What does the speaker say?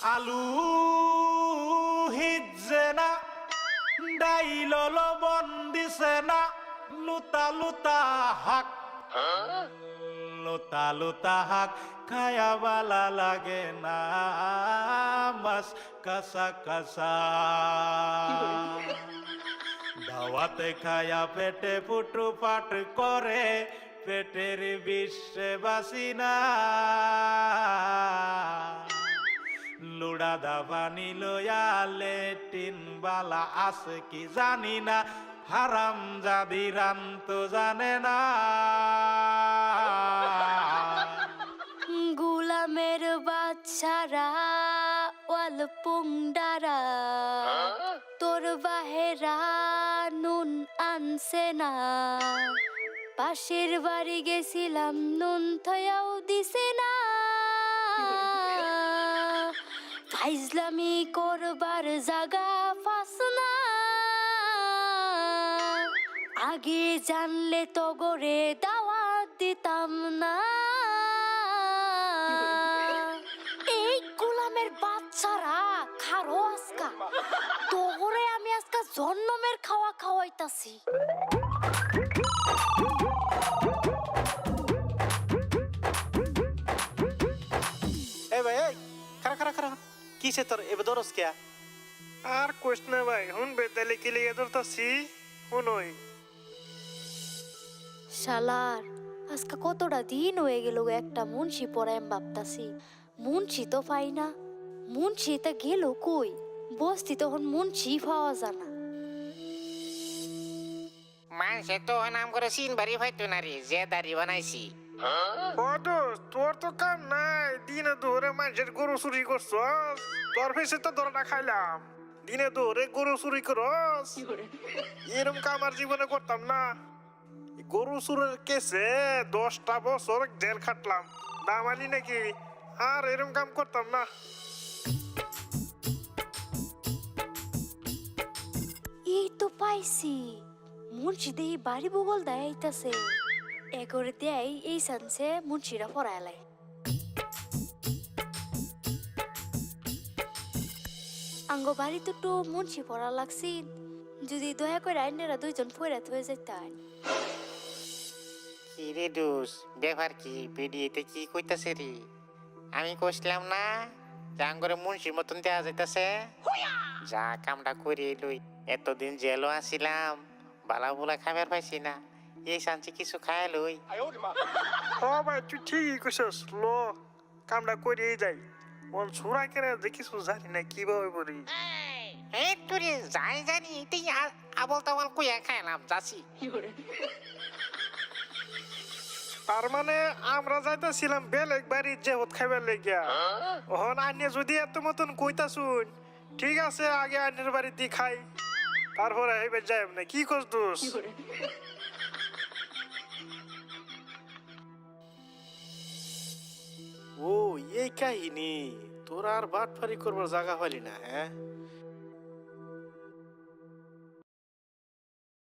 আলু হিজে না ডাইল লবণ দিছে না লুতা লুতা হাক লুতা লুতা হাক খায়া বালা লাগে না মাছ কাঁচা কাঁচা দাওয়াতে খায়া পেটে ফুটু পাট করে পেটের বিশ্বে বাসি না লুড়া দাবানি লয়া লেটিন বালা আছে কি জানি না হারাম জাদিরান তো জানে না গুলামের বাচ্চারা ওয়াল পুংডারা তোর বাহেরা নুন আনছে না পাশের বাড়ি গেছিলাম নুন থয়াও দিছে না ফাইজলামি করবার জাগা ফাস না আগে জানলে তো গরে দাওয়াত দিতাম না এই গোলামের বাচ্চারা খারো আজকা তোরে আমি আজকা জন্মের খাওয়া খাওয়াইতাছি এই ভাই এই খারা খারা খারা কিসে তোর এবে দরস কে আর কোশ না ভাই হুন বেতালে কি লিয়ে ধরতাছি হুনই শালার আজকা কতটা দিন হয়ে গেল একটা মুন্সি পড়ায় ভাবতাছি মুন্সি তো পাই না মুন্সি তা গেল কই বস্তি তখন মুন্সি পাওয়া জানা মানুষে তো নাম করে সিন বাড়ি হয়তো না রে যে দাড়ি বানাইছি ও দোস্ত তোর তো কাম নাই দিনে ধরে মানুষের গরু চুরি করছস তোর ফেসে তো ধরে না খাইলাম দিনে ধরে গরু চুরি করস এরম কাম আর জীবনে করতাম না গরু চুরের কেসে 10টা বছর জেল খাটলাম দামালি নাকি আর এরম কাম করতাম না এই তো পাইছি মুন্সি দেই বাড়ি বগল দেয়াইতাছে এগরে দেয় এই সানসে মুন্সিরা পড়াইলাই আঙ্গ বাড়ি তো মুন্সি পড়া লাগছি যদি দয়া করে আইনেরা দুইজন ফয়রাত হয়ে যেতেন কি রে দোষ ব্যাপার কি ভিডিওতে কি কইতাছে রে আমি কইছিলাম না জাঙ্গরে মুন্সির মতন দেয়া যাইতাছে যা কামটা করে লই এতদিন জেলও আসিলাম বালা বুলা খাবার পাইছি না এই শান্তি কিছু খায় লই ও ভাই তুই ঠিকই কইছস লো কামটা করিয়ে যাই ওন ছুরা কেন দেখিস জানি না কিভাবে বলি এই তোরে যাই জানি এটাই আবল তাবল কইয়া খাইলাম যাচ্ছি তার মানে আমরা যাইতেছিলাম বেলেগ বাড়ির জেহত খাইবার লেগিয়া ওহন আন্নে যদি এত মতন কইতা শুন ঠিক আছে আগে আন্নের বাড়ি দি খাই তারপরে এবার যাই না কি করছ দোষ ও এই কাহিনী তোর আর বাটফারি করবার জায়গা হলি না হ্যাঁ